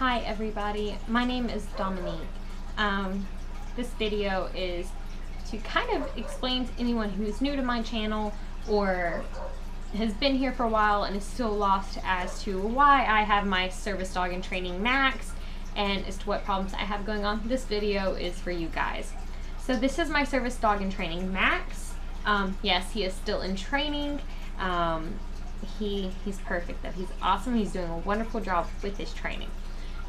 Hi everybody, my name is Dominique. This video is to kind of explain to anyone who's new to my channel or has been here for a while and is still lost as to why I have my service dog in training, Max, and as to what problems I have going on. This video is for you guys. So this is my service dog in training, Max. Yes, he is still in training. He's perfect though. He's awesome. He's doing a wonderful job with his training.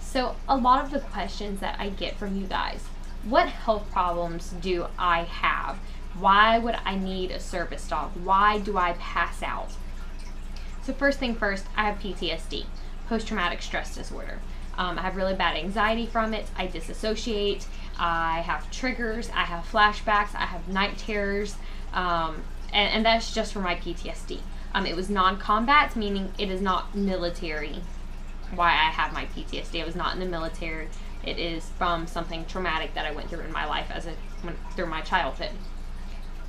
So a lot of the questions that I get from you guys: what health problems do I have? Why would I need a service dog? Why do I pass out? So first thing first, I have PTSD, post-traumatic stress disorder. I have really bad anxiety from it. I disassociate. I have triggers. I have flashbacks. I have night terrors. And that's just for my PTSD. It was non-combat, meaning it is not military why I have my PTSD. I was not in the military. It is from something traumatic that I went through in my life through my childhood.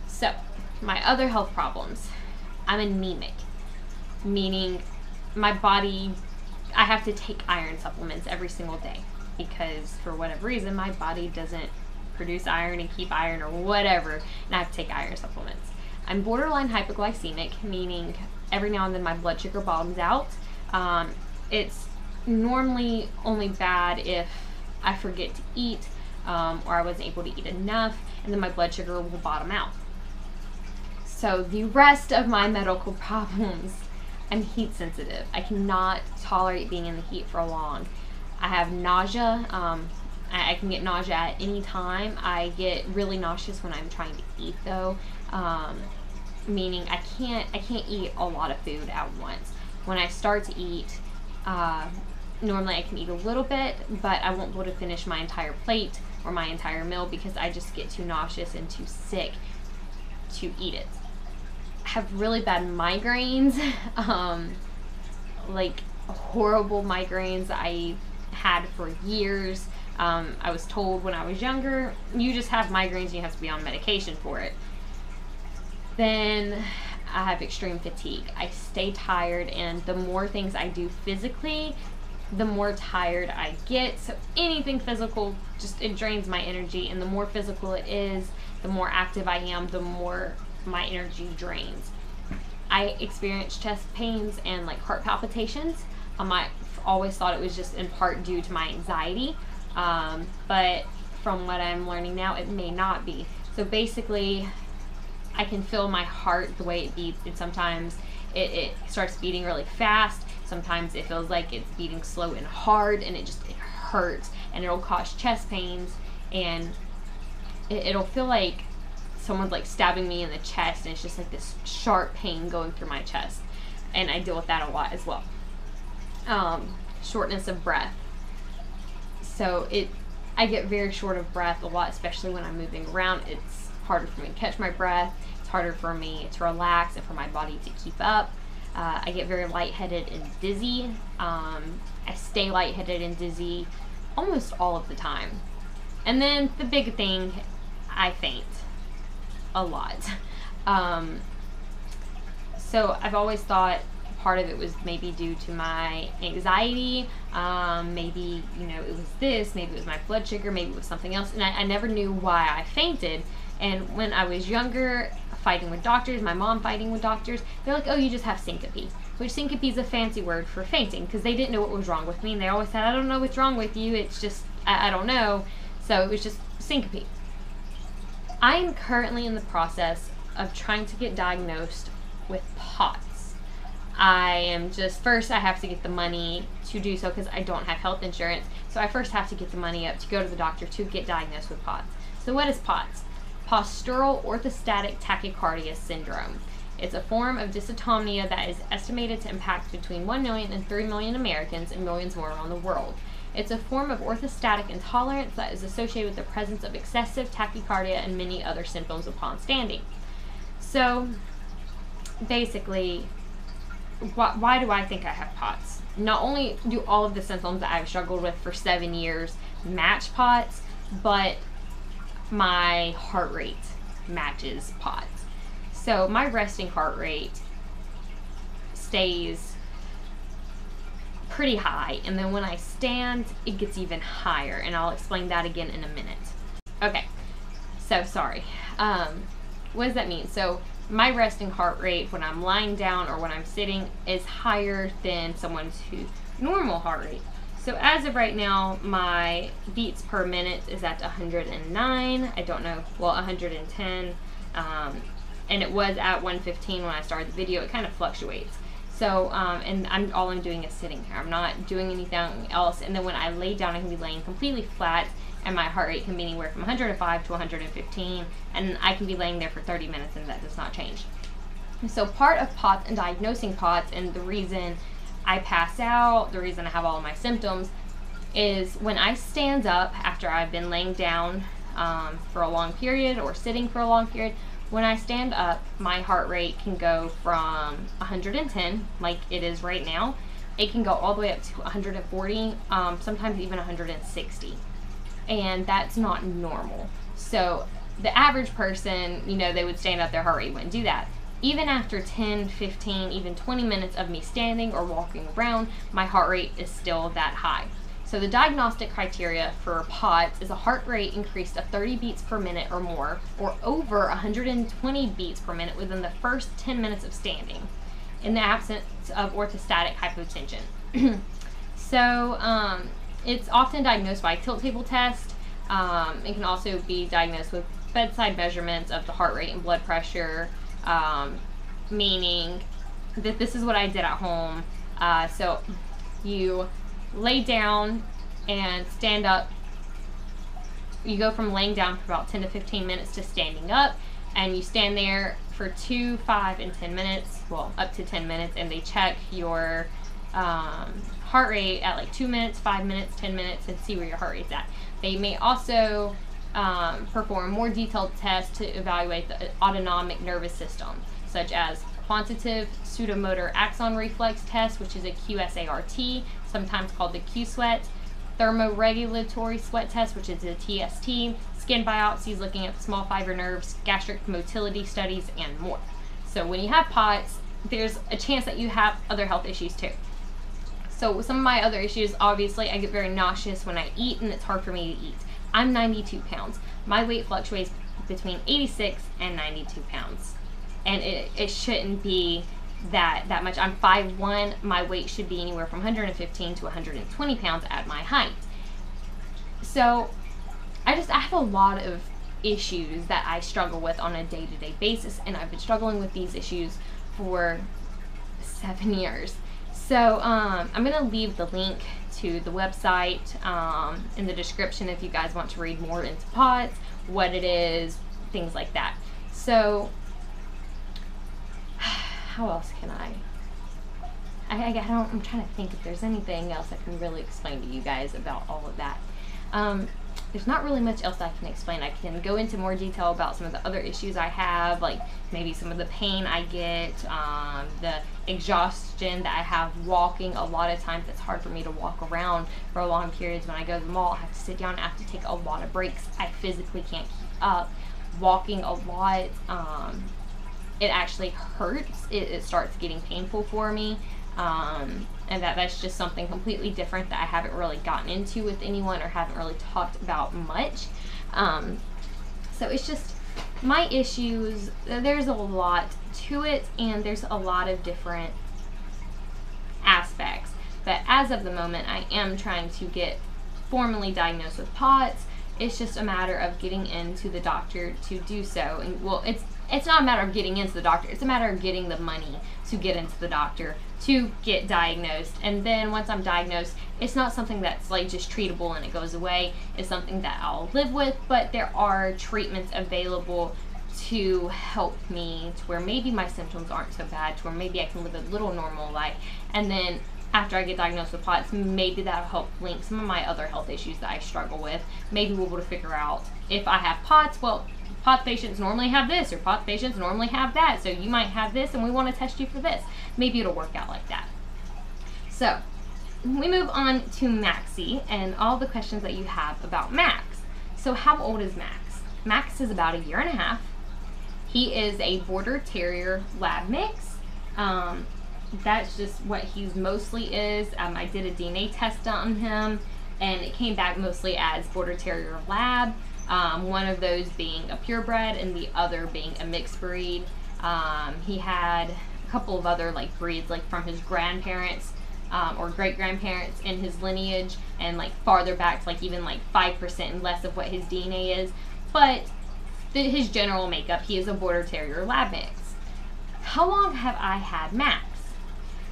So, my other health problems. I'm anemic, meaning my body, I have to take iron supplements every single day because for whatever reason my body doesn't produce iron and keep iron or whatever, and I have to take iron supplements. I'm borderline hypoglycemic, meaning every now and then my blood sugar bottoms out. It's normally only bad if I forget to eat or I wasn't able to eat enough, and then my blood sugar will bottom out. So the rest of my medical problems, I'm heat sensitive. I cannot tolerate being in the heat for long. I have nausea. I can get nausea at any time. I get really nauseous when I'm trying to eat though, meaning I can't eat a lot of food at once. When I start to eat, normally I can eat a little bit, but I won't be able to finish my entire plate or my entire meal because I just get too nauseous and too sick to eat it. I have really bad migraines, like horrible migraines I had for years. I was told when I was younger, you just have migraines and you have to be on medication for it. Then I have extreme fatigue. I stay tired, and the more things I do physically, the more tired I get. So anything physical, it drains my energy, and the more physical it is, the more active I am, the more my energy drains. I experience chest pains and like heart palpitations. I always thought it was just in part due to my anxiety, but from what I'm learning now, it may not be. So basically, I can feel my heart the way it beats, and sometimes it starts beating really fast. Sometimes it feels like it's beating slow and hard, and it hurts, and it'll cause chest pains, and it'll feel like someone's like stabbing me in the chest, and it's just like this sharp pain going through my chest, and I deal with that a lot as well. Shortness of breath. So I get very short of breath a lot, especially when I'm moving around. It's harder for me to catch my breath. It's harder for me to relax and for my body to keep up. I get very lightheaded and dizzy. I stay lightheaded and dizzy almost all of the time. And then the big thing, I faint a lot. So I've always thought part of it was maybe due to my anxiety. Maybe, it was this, maybe it was my blood sugar, maybe it was something else. And I never knew why I fainted. And when I was younger, fighting with doctors, my mom fighting with doctors, they're like, oh, you just have syncope. Which syncope is a fancy word for fainting, because they didn't know what was wrong with me. And they always said, I don't know what's wrong with you. It's just, I don't know. So it was just syncope. I am currently in the process of trying to get diagnosed with POTS. First I have to get the money to do so because I don't have health insurance. So I first have to get the money up to go to the doctor to get diagnosed with POTS. So what is POTS? Postural orthostatic tachycardia syndrome. It's a form of dysautonomia that is estimated to impact between 1 million and 3 million Americans and millions more around the world. It's a form of orthostatic intolerance that is associated with the presence of excessive tachycardia and many other symptoms upon standing. So basically, why do I think I have POTS? Not only do all of the symptoms that I've struggled with for 7 years match POTS, but my heart rate matches POTS. So my resting heart rate stays pretty high, and then when I stand, it gets even higher, and I'll explain that again in a minute. Okay, so sorry. What does that mean? So my resting heart rate when I'm lying down or when I'm sitting is higher than someone's normal heart rate. So as of right now, my beats per minute is at 109. I don't know, well, 110. And it was at 115 when I started the video. It kind of fluctuates. So, and all I'm doing is sitting here. I'm not doing anything else. And then when I lay down, I can be laying completely flat, and my heart rate can be anywhere from 105 to 115, and I can be laying there for 30 minutes, and that does not change. So part of POTS and diagnosing POTS, and the reason I pass out, the reason I have all of my symptoms, is when I stand up after I've been laying down for a long period or sitting for a long period. When I stand up, my heart rate can go from 110, like it is right now. It can go all the way up to 140, sometimes even 160. And that's not normal. So the average person, you know, they would stand up, their heart rate wouldn't do that. Even after 10, 15, even 20 minutes of me standing or walking around, my heart rate is still that high. So the diagnostic criteria for POTS is a heart rate increased of 30 beats per minute or more, or over 120 beats per minute within the first 10 minutes of standing, in the absence of orthostatic hypotension. So it's often diagnosed by tilt table test. It can also be diagnosed with bedside measurements of the heart rate and blood pressure, meaning that this is what I did at home. So you lay down and stand up. You go from laying down for about 10 to 15 minutes to standing up, and you stand there for 2, 5, and 10 minutes, well, up to 10 minutes, and they check your heart rate at like 2 minutes, 5 minutes, 10 minutes, and see where your heart rate's at. They may also perform more detailed tests to evaluate the autonomic nervous system, such as quantitative pseudomotor axon reflex test, which is a QSART, sometimes called the Q-sweat, thermoregulatory sweat test, which is a TST, skin biopsies looking at small fiber nerves, gastric motility studies, and more. So when you have POTS, there's a chance that you have other health issues too. So some of my other issues, obviously, I get very nauseous when I eat, and it's hard for me to eat. I'm 92 pounds. My weight fluctuates between 86 and 92 pounds. And it shouldn't be that much. I'm 5'1", my weight should be anywhere from 115 to 120 pounds at my height. So I have a lot of issues that I struggle with on a day-to-day basis, and I've been struggling with these issues for 7 years. So I'm gonna leave the link to the website in the description if you guys want to read more into POTS, what it is, things like that. So how else can I'm trying to think if there's anything else I can really explain to you guys about all of that. There's not really much else I can explain. I can go into more detail about some of the other issues I have, like maybe some of the pain I get, the exhaustion that I have walking. A lot of times it's hard for me to walk around for long periods. When I go to the mall, I have to sit down, I have to take a lot of breaks. I physically can't keep up. Walking a lot, it actually hurts. It starts getting painful for me. And that's just something completely different that I haven't really gotten into with anyone or haven't really talked about much. So it's just my issues. There's a lot to it, and there's a lot of different aspects. But as of the moment, I am trying to get formally diagnosed with POTS. It's just a matter of getting into the doctor to do so. And well, it's not a matter of getting into the doctor. It's a matter of getting the money to get into the doctor to get diagnosed. And then once I'm diagnosed, it's not something that's like just treatable and it goes away. It's something that I'll live with, but there are treatments available to help me to where maybe my symptoms aren't so bad, to where maybe I can live a little normal life. And then after I get diagnosed with POTS, maybe that'll help link some of my other health issues that I struggle with. Maybe we'll be able to figure out if I have POTS, well, POTS patients normally have this, or POTS patients normally have that, so you might have this and we want to test you for this. Maybe it'll work out like that. So we move on to Maxie and all the questions that you have about Max. So how old is Max? Max is about 1.5 years. He is a border terrier lab mix. that's just what he's mostly is. I did a DNA test on him, and it came back mostly as Border Terrier Lab, one of those being a purebred and the other being a mixed breed. He had a couple of other like breeds like from his grandparents or great grandparents in his lineage, and like farther back to like even like 5% and less of what his DNA is, but his general makeup, he is a Border Terrier Lab mix. How long have I had Max?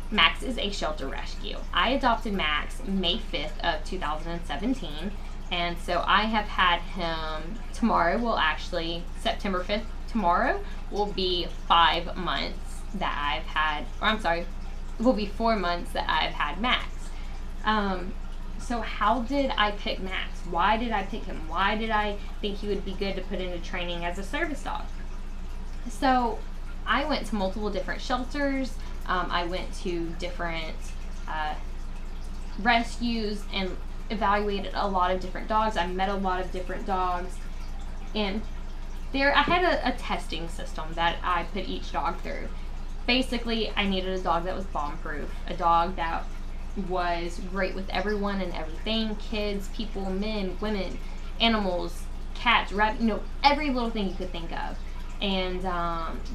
Max is a shelter rescue. I adopted Max May 5th of 2017, and so I have had him, tomorrow will actually, September 5th, tomorrow will be 5 months that I've had, or I'm sorry, it will be 4 months that I've had Max. So how did I pick Max? Why did I pick him? Why did I think he would be good to put into training as a service dog? So I went to multiple different shelters. I went to different rescues and evaluated a lot of different dogs. I met a lot of different dogs, and there I had a testing system that I put each dog through. Basically, I needed a dog that was bomb-proof, a dog that was great with everyone and everything, kids, people, men, women, animals, cats, rabbits, every little thing you could think of. And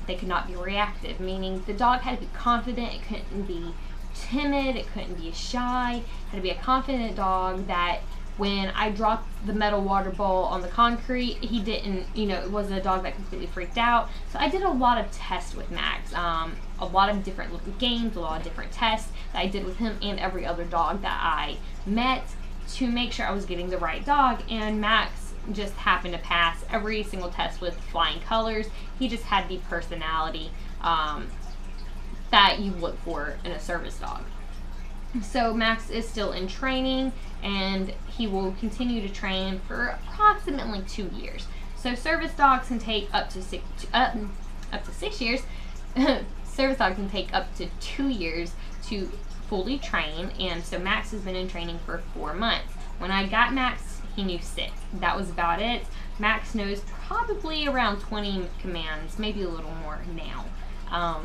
they could not be reactive, meaning the dog had to be confident, it couldn't be timid, it couldn't be shy, it had to be a confident dog that when I dropped the metal water bowl on the concrete, he didn't, it wasn't a dog that completely freaked out. So I did a lot of tests with Max, a lot of different little games, a lot of different tests that I did with him and every other dog that I met to make sure I was getting the right dog. And Max just happened to pass every single test with flying colors. He just had the personality that you look for in a service dog. So Max is still in training, and he will continue to train for approximately 2 years. So service dogs can take up to 6 years. Service dogs can take up to 2 years to fully train, and so Max has been in training for 4 months. When I got Max, he knew 6. That was about it. Max knows probably around 20 commands, maybe a little more now.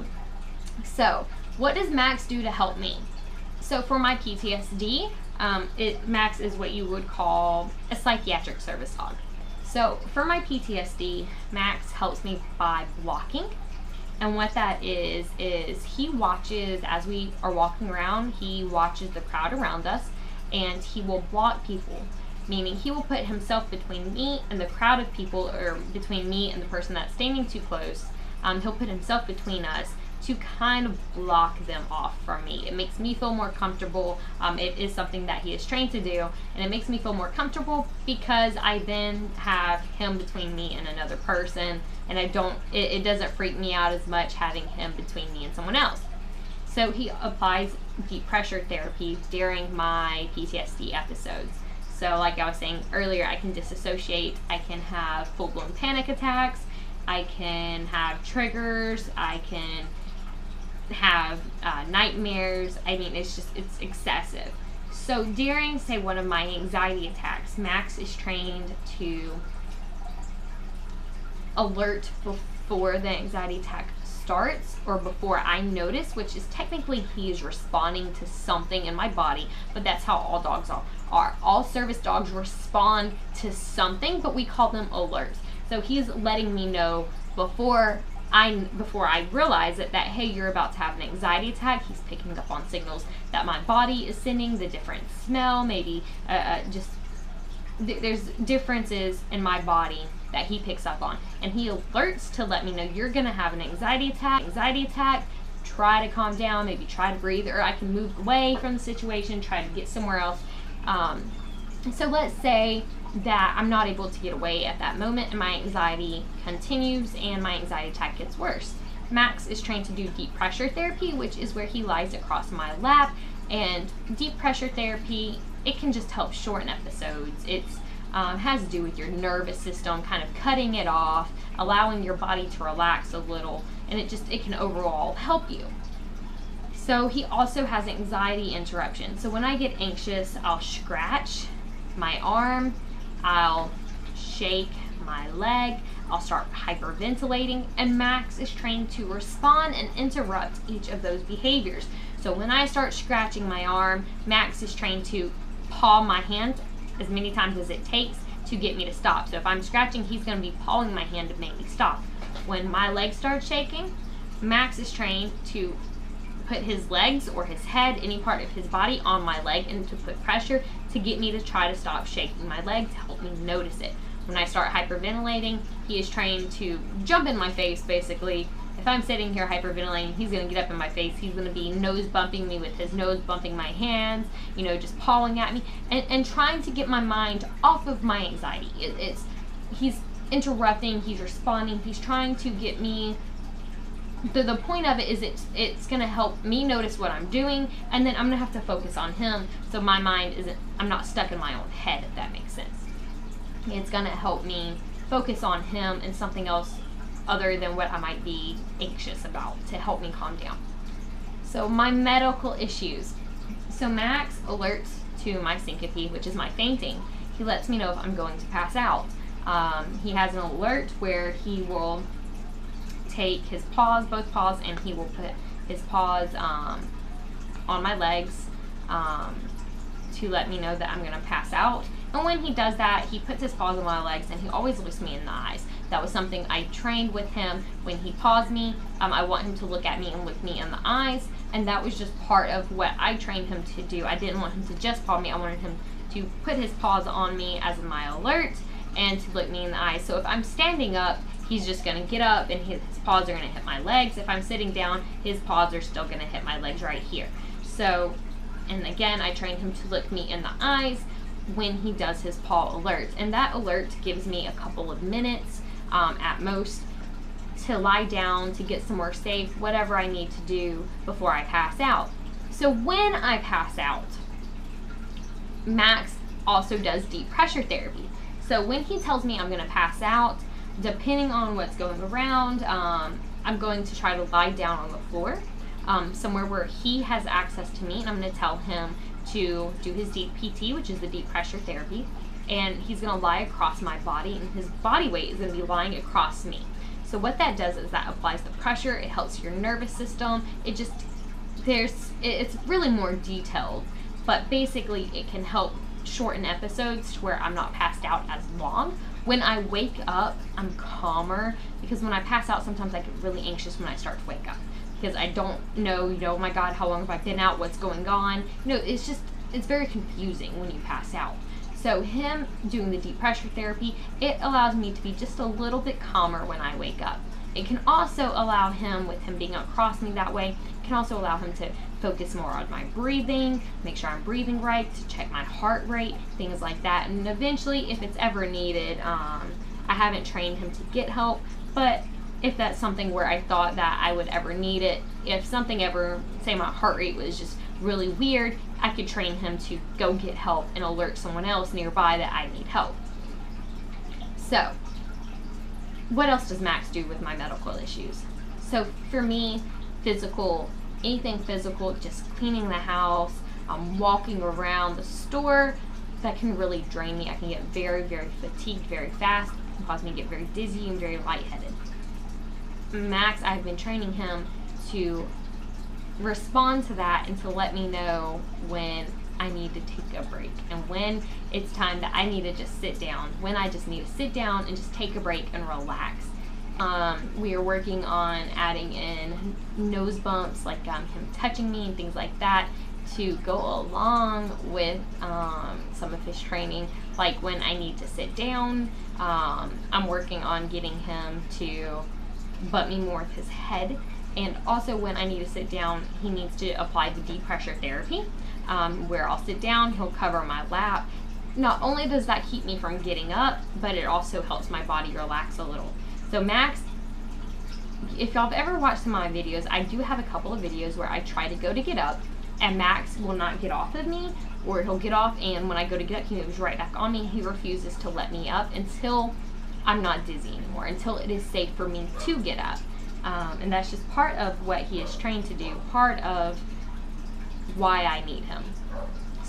So what does Max do to help me? So for my PTSD, Max is what you would call a psychiatric service dog. So for my PTSD, Max helps me by blocking. And what that is he watches, as we are walking around, he watches the crowd around us, and he will block people. Meaning he will put himself between me and the crowd of people, or between me and the person that's standing too close. He'll put himself between us to kind of block them off from me. It makes me feel more comfortable. It is something that he is trained to do, and it makes me feel more comfortable because I then have him between me and another person, and it doesn't freak me out as much having him between me and someone else. So he applies deep pressure therapy during my PTSD episodes. So like I was saying earlier, I can disassociate, I can have full-blown panic attacks, I can have triggers, I can have nightmares. I mean, it's excessive. So during, say, one of my anxiety attacks, Max is trained to alert before the anxiety attack starts, or before I notice, which is technically he is responding to something in my body, but that's how all dogs are. All service dogs respond to something, but we call them alerts. So he's letting me know before I realize it, that hey, you're about to have an anxiety attack. He's picking up on signals that my body is sending, the different smell, maybe there's differences in my body that he picks up on, and he alerts to let me know you're gonna have an anxiety attack. Try to calm down, maybe try to breathe, or I can move away from the situation, try to get somewhere else. So let's say that I'm not able to get away at that moment, and my anxiety continues and my anxiety attack gets worse. Max is trained to do deep pressure therapy, which is where he lies across my lap, and deep pressure therapy, it can just help shorten episodes. It's has to do with your nervous system, kind of cutting it off, allowing your body to relax a little, and it can overall help you. So he also has anxiety interruption. So when I get anxious, I'll scratch my arm, I'll shake my leg, I'll start hyperventilating, and Max is trained to respond and interrupt each of those behaviors. So when I start scratching my arm, Max is trained to paw my hand as many times as it takes to get me to stop. So if I'm scratching, he's going to be pawing my hand to make me stop. When my legs start shaking, Max is trained to put his legs or his head, any part of his body, on my leg and to put pressure to get me to try to stop shaking my leg to help me notice it. When I start hyperventilating, he is trained to jump in my face, basically. If I'm sitting here hyperventilating, he's going to get up in my face. He's going to be nose bumping me with his nose, bumping my hands, you know, just pawing at me and trying to get my mind off of my anxiety. He's interrupting, he's responding, he's trying to get me. The point of it is it's going to help me notice what I'm doing, and then I'm going to have to focus on him so my mind isn't, I'm not stuck in my own head, if that makes sense. It's going to help me focus on him and something else other than what I might be anxious about to help me calm down. So my medical issues. So Max alerts to my syncope, which is my fainting. He lets me know if I'm going to pass out. He has an alert where he will take his paws, both paws, and he will put his paws on my legs to let me know that I'm going to pass out. And when he does that, he puts his paws on my legs and he always looks me in the eyes. That was something I trained with him. When he paws me, I want him to look at me and look me in the eyes, and that was just part of what I trained him to do. I didn't want him to just paw me. I wanted him to put his paws on me as my alert and to look me in the eyes. So if I'm standing up, he's just going to get up and his paws are going to hit my legs. If I'm sitting down, his paws are still going to hit my legs right here. So, and again, I trained him to look me in the eyes when he does his paw alert. And that alert gives me a couple of minutes at most to lie down, to get somewhere safe, whatever I need to do before I pass out. So when I pass out, Max also does deep pressure therapy. So when he tells me I'm going to pass out, depending on what's going around, I'm going to try to lie down on the floor, somewhere where he has access to me, and I'm going to tell him to do his deep PT, which is the deep pressure therapy, and he's going to lie across my body, and his body weight is going to be lying across me. So what that does is that applies the pressure, it helps your nervous system, it's really more detailed, but basically it can help shorten episodes to where I'm not passed out as long. When I wake up, I'm calmer, because when I pass out, sometimes I get really anxious when I start to wake up, because I don't know, oh my God, how long have I been out, what's going on? It's very confusing when you pass out. So him doing the deep pressure therapy, it allows me to be just a little bit calmer when I wake up. It can also allow him, with him being across me that way, it can also allow him to focus more on my breathing, make sure I'm breathing right, to check my heart rate, things like that. And eventually, if it's ever needed, I haven't trained him to get help, but if that's something where I thought that I would ever need it, if something ever, say my heart rate was just really weird, I could train him to go get help and alert someone else nearby that I need help. So, what else does Max do with my medical issues? So for me, anything physical, just cleaning the house, walking around the store, that can really drain me. I can get very, very fatigued very fast. It can cause me to get very dizzy and very lightheaded. Max, I've been training him to respond to that and to let me know when I need to take a break and when it's time that I need to just sit down, when I just need to sit down and just take a break and relax. We are working on adding in nose bumps, like him touching me and things like that, to go along with some of his training. Like when I need to sit down, I'm working on getting him to butt me more with his head. And also when I need to sit down, he needs to apply the deep pressure therapy, where I'll sit down, he'll cover my lap. Not only does that keep me from getting up, but it also helps my body relax a little. So Max, if y'all have ever watched some of my videos, I do have a couple of videos where I try to go to get up, and Max will not get off of me, or he'll get off, and when I go to get up, he moves right back on me. He refuses to let me up until I'm not dizzy anymore, until it is safe for me to get up. And that's just part of what he is trained to do, part of why I need him.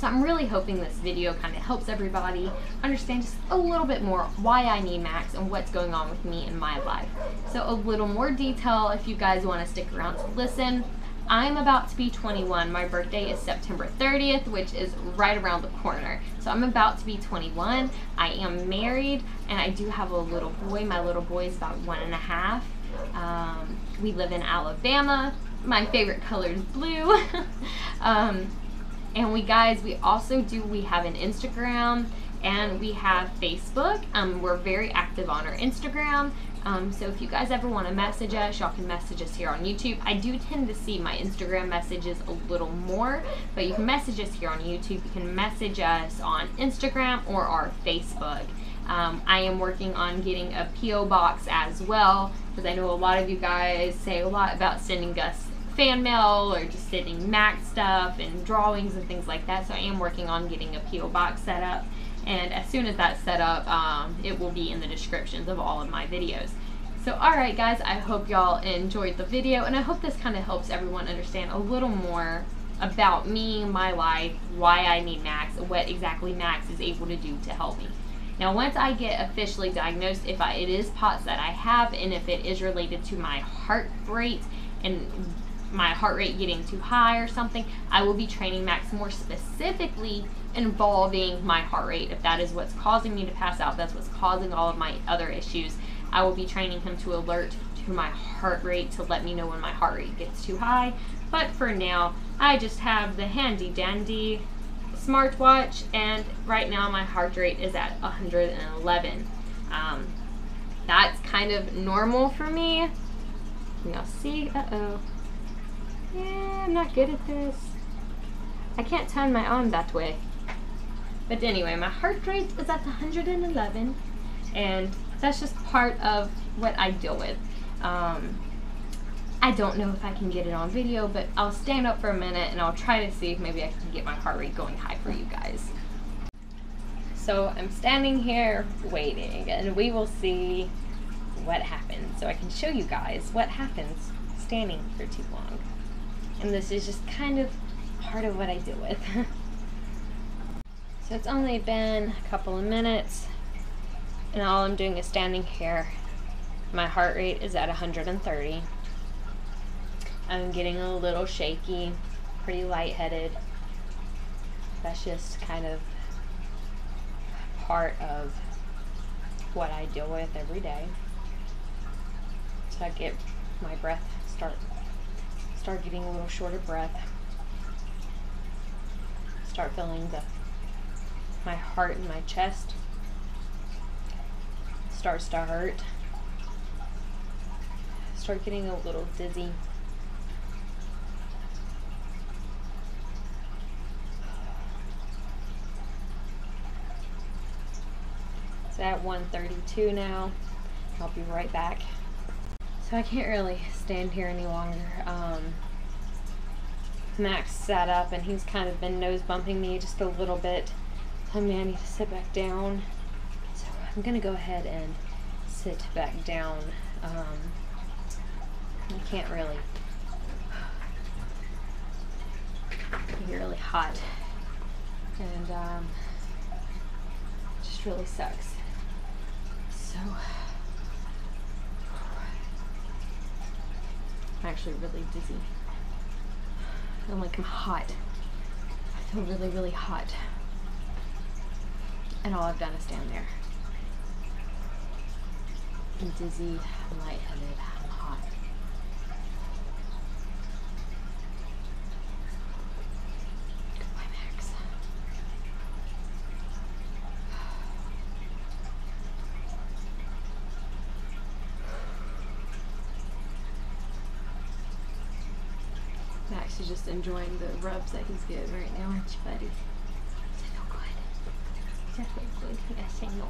So I'm really hoping this video kind of helps everybody understand just a little bit more why I need Max and what's going on with me in my life. So a little more detail if you guys want to stick around to listen. I'm about to be 21. My birthday is September 30th, which is right around the corner. So I'm about to be 21. I am married, and I do have a little boy. My little boy is about 1.5. We live in Alabama. My favorite color is blue. And we also have an Instagram and we have Facebook. We're very active on our Instagram. So if you guys ever want to message us, y'all can message us here on YouTube. I do tend to see my Instagram messages a little more, but you can message us here on YouTube. You can message us on Instagram or our Facebook. I am working on getting a P.O. box as well, because I know a lot of you guys say a lot about sending us fan mail or just sending Max stuff and drawings and things like that. So I am working on getting a P.O. box set up. And as soon as that's set up, it will be in the descriptions of all of my videos. So alright guys, I hope y'all enjoyed the video, and I hope this kind of helps everyone understand a little more about me, my life, why I need Max, what exactly Max is able to do to help me. Now once I get officially diagnosed, if it is POTS that I have, and if it is related to my heart rate and my heart rate getting too high or something, I will be training Max more specifically involving my heart rate. If that is what's causing me to pass out, that's what's causing all of my other issues, I will be training him to alert to my heart rate to let me know when my heart rate gets too high. But for now, I just have the handy dandy smartwatch, and right now my heart rate is at 111. That's kind of normal for me. Y'all see? Uh-oh. Yeah, I'm not good at this. I can't turn my arm that way. But anyway, my heart rate is at 111, and that's just part of what I deal with. I don't know if I can get it on video, but I'll stand up for a minute and I'll try to see if maybe I can get my heart rate going high for you guys. So I'm standing here waiting, and we will see what happens. So I can show you guys what happens standing for too long. And this is just kind of part of what I deal with. So it's only been a couple of minutes, and all I'm doing is standing here. My heart rate is at 130. I'm getting a little shaky, pretty lightheaded. That's just kind of part of what I deal with every day. So I get my breath, start getting a little short of breath. Start feeling my heart in my chest starts to hurt. Start getting a little dizzy. It's at 132 now. I'll be right back. So I can't really stand here any longer. Max sat up and he's kind of been nose bumping me just a little bit. Telling me I need to sit back down. So I'm gonna go ahead and sit back down. I can't really. It get really hot, and it just really sucks. So I'm actually really dizzy. I feel like I'm hot. I feel really, really hot. And all I've done is stand there. I'm dizzy, I'm lightheaded, I'm hot. Goodbye, Max. Max is just enjoying the rubs that he's getting right now, aren't you, buddy? Does it feel good? Does that feel good? You gotta say no.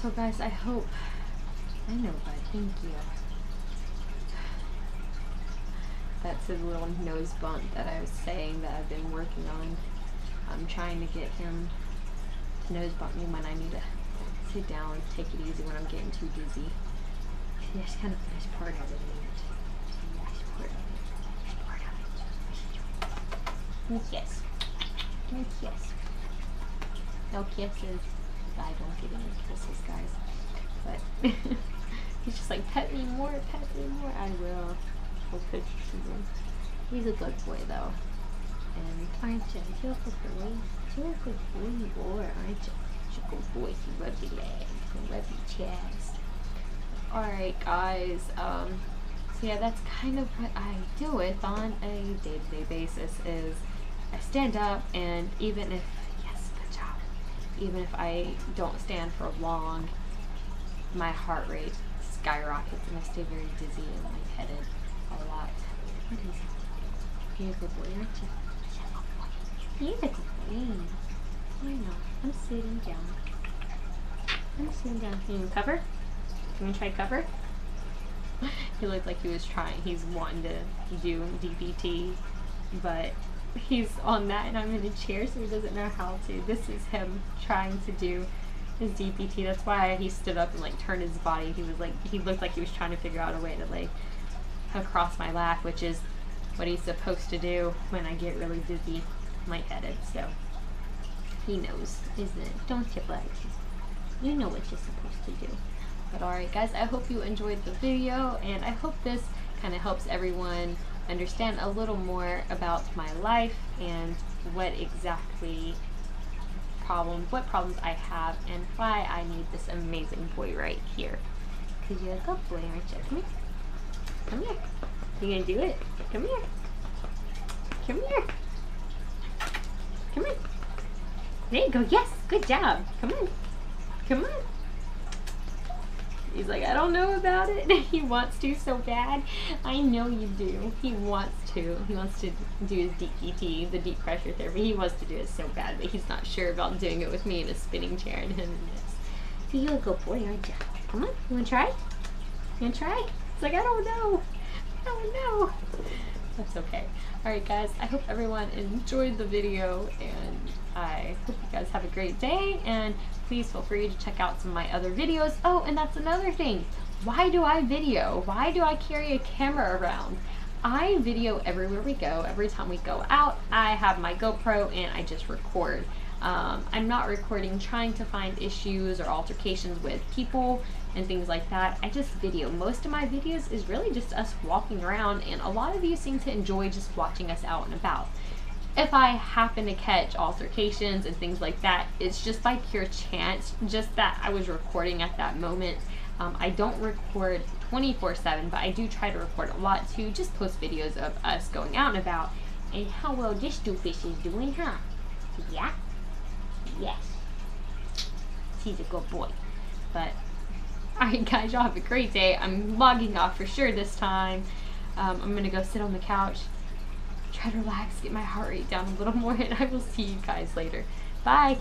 So guys, I hope, I know, bud, thank you. That's a little nose bump that I was saying that I've been working on. I'm trying to get him to nose bump me when I need to sit down, take it easy when I'm getting too dizzy. Yes, kind of nice part of it. Nice part of it. Yes. Yes. No kisses. I don't get any kisses, guys. But he's just like, pet me more, pet me more. I will. We'll put him. He's a good boy, though. And aren't you? You're a good boy. You're a good boy, you are, aren't you? You're a good boy. You rub your legs and rub your chest. Alright, guys. So yeah, that's kind of what I deal with on a day-to-day basis. Is I stand up, and even if, yes, good job. Even if I don't stand for long, my heart rate skyrockets and I stay very dizzy and lightheaded a lot. What is it? You're a good boy, aren't you? You're a good boy. I know. I'm sitting down. I'm sitting down. Can you cover? Can you try cover? He looked like he was trying. He's wanting to do DBT, but he's on that and I'm in a chair, so he doesn't know how to. This is him trying to do his DBT. That's why he stood up and like turned his body. He was like, he looked like he was trying to figure out a way to like across my lap, which is what he's supposed to do when I get really dizzy, lightheaded. So he knows, isn't it? Don't you, bud? You know what you're supposed to do. But alright, guys, I hope you enjoyed the video, and I hope this kind of helps everyone understand a little more about my life and what problems I have and why I need this amazing boy right here. Because you're a good boy, aren't you? Come here. Come here. You gonna do it? Come here. Come here. Come here. There you go. Yes, good job. Come on. Come on. He's like, I don't know about it. He wants to so bad. I know you do. He wants to. He wants to do his DPT, the deep pressure therapy. He wants to do it so bad, but he's not sure about doing it with me in a spinning chair and him in this. So you're a good boy, aren't you? Come on. You want to try? You want to try? It's like, I don't know. I don't know. That's okay. Alright, guys. I hope everyone enjoyed the video, and I hope you guys have a great day, and please feel free to check out some of my other videos. Oh, and that's another thing. Why do I video? Why do I carry a camera around? I video everywhere we go. Every time we go out, I have my GoPro and I just record. I'm not recording trying to find issues or altercations with people and things like that. I just video. Most of my videos is really just us walking around, and a lot of you seem to enjoy just watching us out and about. If I happen to catch altercations and things like that, it's just by pure chance, just that I was recording at that moment. I don't record 24/7, but I do try to record a lot to just post videos of us going out and about and how well this doofus is doing, huh? Yeah? Yes. He's a good boy. But, alright guys, y'all have a great day. I'm logging off for sure this time. I'm gonna go sit on the couch, try to relax, get my heart rate down a little more, and I will see you guys later. Bye!